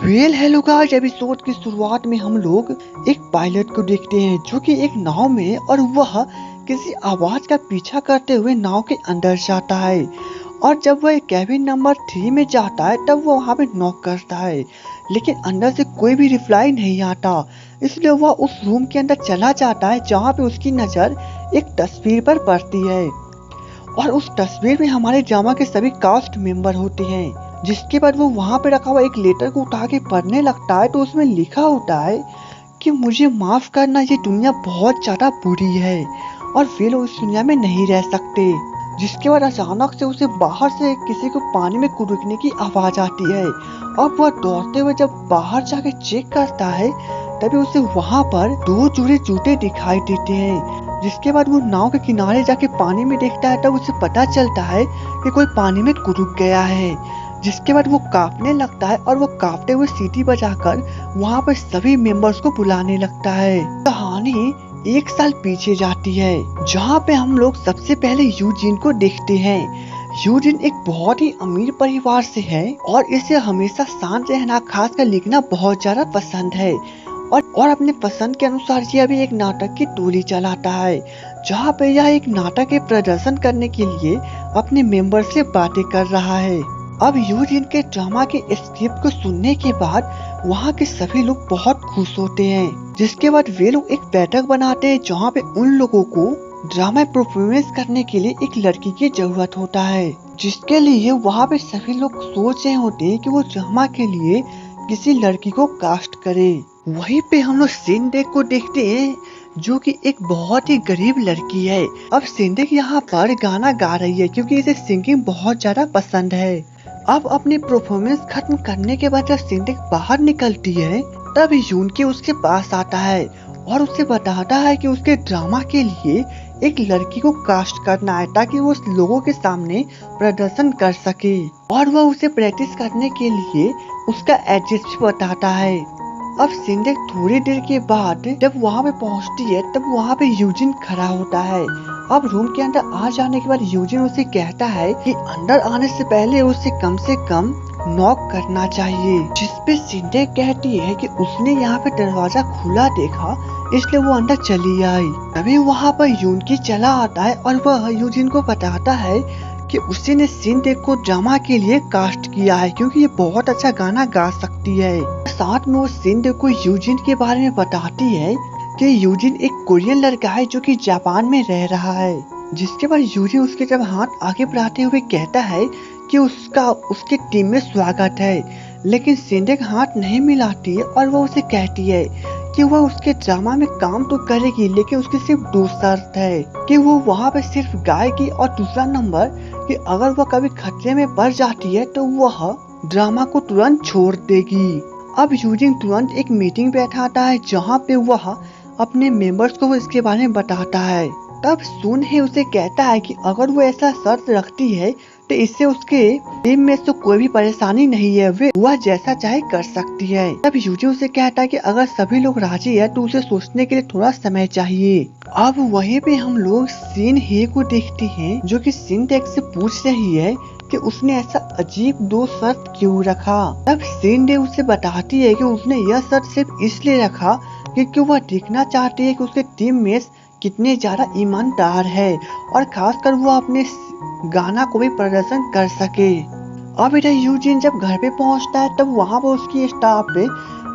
Hello guys, episode की शुरुआत में हम लोग एक पायलट को देखते हैं जो कि एक नाव में और वह किसी आवाज का पीछा करते हुए नाव के अंदर जाता है। और जब वह कैबिन नंबर 3 में जाता है तब वो वहाँ पे नॉक करता है, लेकिन अंदर से कोई भी रिप्लाई नहीं आता। इसलिए वह उस रूम के अंदर चला जाता है जहाँ पे उसकी नजर एक तस्वीर पर पड़ती है और उस तस्वीर में हमारे ड्रामा के सभी कास्ट मेंबर होते हैं। जिसके बाद वो वहाँ पे रखा हुआ एक लेटर को उठा के पढ़ने लगता है तो उसमें लिखा होता है कि मुझे माफ करना, ये दुनिया बहुत ज्यादा बुरी है और वे लोग इस दुनिया में नहीं रह सकते। जिसके बाद अचानक से उसे बाहर से किसी को पानी में कूदने की आवाज आती है। अब वह दौड़ते हुए जब बाहर जाके चेक करता है तभी उसे वहाँ पर 2 जोड़े जूते दिखाई देते हैं। जिसके बाद वो नाव के किनारे जाके पानी में देखता है तब उसे पता चलता है कि कोई पानी में कूद गया है। जिसके बाद वो कांपने लगता है और वो कांपते हुए सीटी बजाकर वहाँ पर सभी मेंबर्स को बुलाने लगता है। कहानी 1 साल पीछे जाती है जहाँ पे हम लोग सबसे पहले यूजिन को देखते हैं। यूजिन एक बहुत ही अमीर परिवार से है और इसे हमेशा शांत रहना, खासकर लिखना बहुत ज्यादा पसंद है और अपने पसंद के अनुसार यह भी एक नाटक की टोली चलाता है जहाँ पे यह एक नाटक के प्रदर्शन करने के लिए अपने मेंबर से बातें कर रहा है। अब यूजिन के ड्रामा के स्क्रिप्ट को सुनने के बाद वहाँ के सभी लोग बहुत खुश होते हैं। जिसके बाद वे लोग एक बैठक बनाते हैं जहाँ पे उन लोगों को ड्रामा परफॉर्मेंस करने के लिए एक लड़की की जरूरत होता है, जिसके लिए वहाँ पे सभी लोग सोच रहे होते हैं कि वो ड्रामा के लिए किसी लड़की को कास्ट करे। वहीं पे हम लोग सिंडेक को देखते हैं जो कि एक बहुत ही गरीब लड़की है। अब सिंडेक यहाँ पर गाना गा रही है क्योंकि इसे सिंगिंग बहुत ज्यादा पसंद है। अब अपनी परफॉर्मेंस खत्म करने के बाद जब सिंडेक बाहर निकलती है तब यूनके उसके पास आता है और उसे बताता है कि उसके ड्रामा के लिए एक लड़की को कास्ट करना है ताकि वो लोगों के सामने प्रदर्शन कर सके। और वह उसे प्रैक्टिस करने के लिए उसका एड्रेस भी बताता है। अब सिंडेक थोड़ी देर के बाद जब वहाँ पे पहुँचती है तब वहाँ पे यूजिन खड़ा होता है। अब रूम के अंदर आ जाने के बाद यूजिन उसे कहता है कि अंदर आने से पहले उसे कम से कम नॉक करना चाहिए। जिसपे सिंडेक कहती है कि उसने यहाँ पे दरवाजा खुला देखा इसलिए वो अंदर चली आई। तभी वहाँ पर यूनकी चला आता है और वह यूजिन को बताता है कि उसने सिंडेक को ड्रामा के लिए कास्ट किया है क्योंकि ये बहुत अच्छा गाना गा सकती है। साथ में वो सिंडेक को यूजिन के बारे में बताती है कि यूजिन एक कोरियन लड़का है जो कि जापान में रह रहा है। जिसके बाद यूजिन उसके जब हाथ आगे बढ़ाते हुए कहता है कि उसके टीम में स्वागत है, लेकिन सिंडेक हाथ नहीं मिलाती है और वो उसे कहती है कि वह उसके ड्रामा में काम तो करेगी लेकिन उसकी सिर्फ 2 शर्त है कि वो वहाँ पे सिर्फ गाएगी और दूसरा नंबर कि अगर वह कभी खतरे में पड़ जाती है तो वह ड्रामा को तुरंत छोड़ देगी। अब यूजिन तुरंत एक मीटिंग बैठाता है जहाँ पे वह अपने मेंबर्स को इसके बारे में बताता है। तब सुन ही उसे कहता है कि अगर वो ऐसा शर्त रखती है तो इससे उसके टीम में तो कोई भी परेशानी नहीं है, वह जैसा चाहे कर सकती है। तब यूजिन उसे कहता है कि अगर सभी लोग राजी है तो उसे सोचने के लिए थोड़ा समय चाहिए। अब वहीं पे हम लोग सिन हे को देखते हैं जो कि सिंडेक से पूछ रही है कि उसने ऐसा अजीब 2 शर्त क्यों रखा। तब सिंडेक उसे बताती है कि उसने यह शर्त सिर्फ इसलिए रखा क्योंकि वह देखना चाहती है कि उसके टीममेट्स कितने ज्यादा ईमानदार है और खासकर वो अपने गाना को भी प्रदर्शन कर सके। अब इधर यूजिन जब घर पे पहुंचता है तब वहाँ पर उसकी स्टाफ पे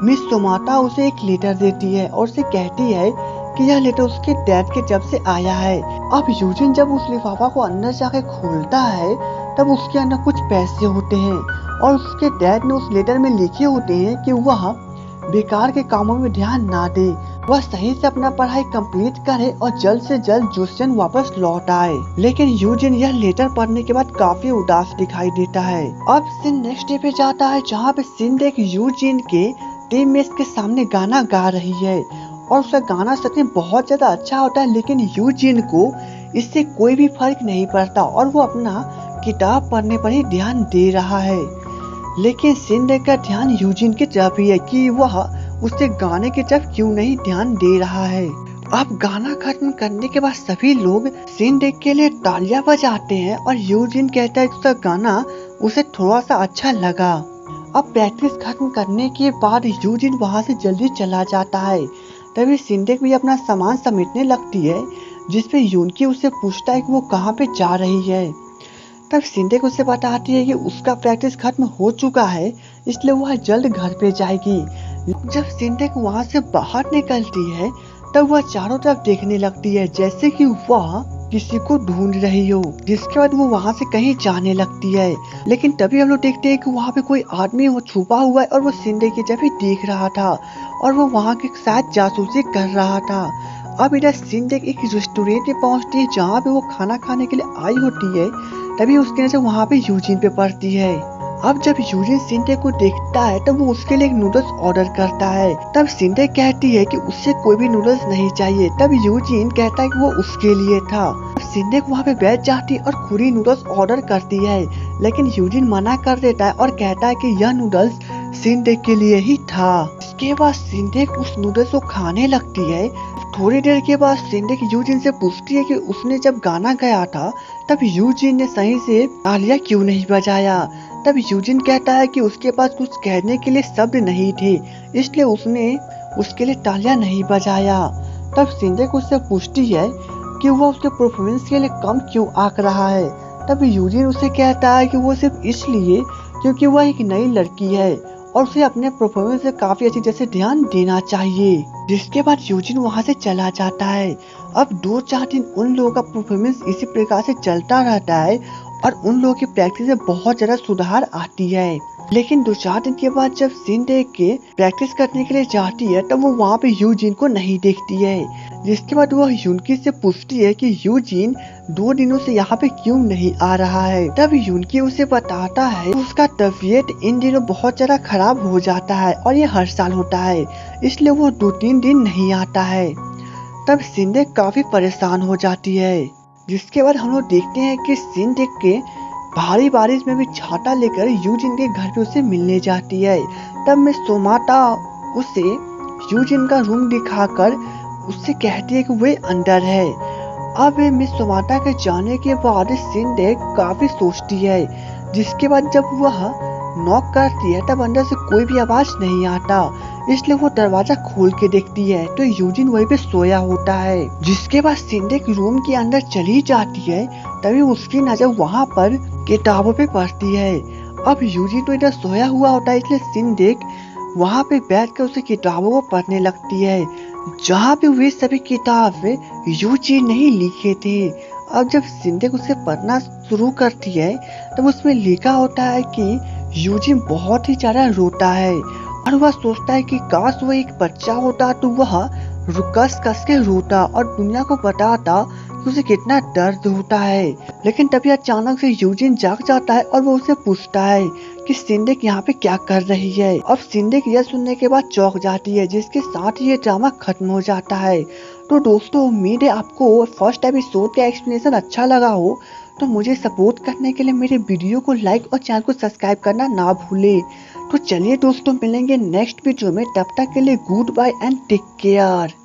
मिस सोमाता उसे एक लेटर देती है और उसे कहती है कि यह लेटर उसके डैड के जब से आया है। अब यूजिन जब उस लिफाफा को अंदर जाके खोलता है तब उसके अंदर कुछ पैसे होते हैं और उसके डैड ने उस लेटर में लिखे होते हैं कि वह बेकार के कामों में ध्यान ना दे, वह सही से अपना पढ़ाई कंप्लीट करे और जल्द से जल्द जोसेन वापस लौट आए। लेकिन यूजिन यह लेटर पढ़ने के बाद काफी उदास दिखाई देता है। अब सिन नेक्स्ट डे पे जाता है जहाँ पे सिंडेक यूजिन के टीममेट्स के सामने गाना गा रही है और उसका गाना सच में बहुत ज्यादा अच्छा होता है, लेकिन यूजिन को इससे कोई भी फर्क नहीं पड़ता और वो अपना किताब पढ़ने पर ही ध्यान दे रहा है। लेकिन सिंडेक का ध्यान यूजिन की तरफ ही है कि वह उससे गाने की तरफ क्यों नहीं ध्यान दे रहा है। अब गाना खत्म करने के बाद सभी लोग सिंडेक के लिए तालियां बजाते हैं और यूजिन कहता है कि उसका गाना उसे थोड़ा सा अच्छा लगा। अब प्रैक्टिस खत्म करने के बाद यूजिन वहाँ से जल्दी चला जाता है। तभी सिंडेक भी अपना सामान समेटने लगती है, जिसपे यूनकी उससे पूछता है कि वो कहाँ पे जा रही है। तब सिंडेक उसे बताती है कि उसका प्रैक्टिस खत्म हो चुका है, इसलिए वह जल्द घर पे जाएगी। जब सिंडेक वहाँ से बाहर निकलती है तब वह चारों तरफ देखने लगती है, जैसे कि वह किसी को ढूंढ रही हो। जिसके बाद वो वहाँ से कहीं जाने लगती है, लेकिन तभी हम लोग देखते हैं कि वहाँ पे कोई आदमी वो छुपा हुआ है और वो सिंडेक की जब ही देख रहा था और वो वहाँ के शायद जासूसी कर रहा था। अब इधर सिंडेक एक रेस्टोरेंट में पहुँचती है जहाँ पे वो खाना खाने के लिए आई होती है। तभी उसकी नजर वहाँ पे यूजिन पे पड़ती है। अब जब यूजिन सिंडेक को देखता है तब वो उसके लिए एक नूडल्स ऑर्डर करता है। तब सिंडेक कहती है कि उससे कोई भी नूडल्स नहीं चाहिए। तब यूजिन कहता है कि वो उसके लिए था। सिंडेक वहाँ पे बैठ जाती है और पूरी नूडल्स ऑर्डर करती है, लेकिन यूजिन मना कर देता है और कहता है कि यह नूडल्स सिंडेक के लिए ही था। इसके बाद सिंडेक उस नूडल्स को खाने लगती है। थोड़ी देर के बाद सिंडेक यूजिन से पूछती है कि उसने जब गाना गाया था तब यूजिन ने सही से तालियां क्यों नहीं बजाया। तब यूजिन कहता है कि उसके पास कुछ कहने के लिए शब्द नहीं थे, इसलिए उसने उसके लिए तालियां नहीं बजाया। तब सिंडेक उससे पूछती है कि वह उसके परफॉर्मेंस के लिए कम क्यों आंक रहा है। तब यूजिन उसे कहता है कि वो सिर्फ इसलिए क्योंकि वह एक नई लड़की है और उसे अपने परफॉर्मेंस से काफी अच्छी जैसे ध्यान देना चाहिए। जिसके बाद यूजिन वहाँ से चला जाता है। अब 2-4 दिन उन लोगों का परफॉर्मेंस इसी प्रकार से चलता रहता है और उन लोगों की प्रैक्टिस में बहुत ज्यादा सुधार आती है। लेकिन 2-4 दिन के बाद जब सिंडेक के प्रैक्टिस करने के लिए जाती है तब वो वहाँ पे यूजिन को नहीं देखती है। जिसके बाद वह यूनकी से पूछती है कि यूजिन 2 दिनों से यहाँ पे क्यों नहीं आ रहा है। तब यूनकी उसे बताता है उसका तबीयत इन दिनों बहुत ज्यादा खराब हो जाता है और ये हर साल होता है, इसलिए वो 2-3 दिन नहीं आता है। तब सिंडेक काफी परेशान हो जाती है। जिसके बाद हम लोग देखते हैं कि सिंडेक के भारी बारिश में भी छाता लेकर यूजिन के घर पे उसे मिलने जाती है। तब मिस सोमाटा उसे यूजिन का रूम दिखाकर उससे कहती है कि वे अंदर है। अब मिस सोमाटा के जाने के बाद सिंडेक काफी सोचती है। जिसके बाद जब वह नॉक करती है तब अंदर से कोई भी आवाज नहीं आता, इसलिए वो दरवाजा खोल के देखती है तो यूजिन वहीं पे सोया होता है। जिसके बाद सिंडेक रूम के अंदर चली जाती है। तभी उसकी नजर वहाँ पर किताबों पे पड़ती है। अब यूजिन तो इधर सोया हुआ होता है, इसलिए सिंडेक वहाँ पे बैठकर उसे किताबों को पढ़ने लगती है, जहाँ पे वे सभी किताब यूजिन ने ही लिखे थे। अब जब सिंडेक उसे पढ़ना शुरू करती है तब उसमें लिखा होता है कि यूजिन बहुत ही ज्यादा रोता है और वह सोचता है कि काश वो एक बच्चा होता तो वह कस कस के रोता और दुनिया को बताता कि उसे कितना दर्द होता है। लेकिन तभी अचानक से यूजिन जाग जाता है और वो उसे पूछता है कि सिंडेक यहाँ पे क्या कर रही है। अब सिंडेक यह सुनने के बाद चौंक जाती है, जिसके साथ ये ड्रामा खत्म हो जाता है। तो दोस्तों, उम्मीद है आपको फर्स्ट एपिसोड का एक्सप्लेनेशन अच्छा लगा हो। तो मुझे सपोर्ट करने के लिए मेरे वीडियो को लाइक और चैनल को सब्सक्राइब करना ना भूले। तो चलिए दोस्तों, मिलेंगे नेक्स्ट वीडियो में। तब तक के लिए good bye and take care.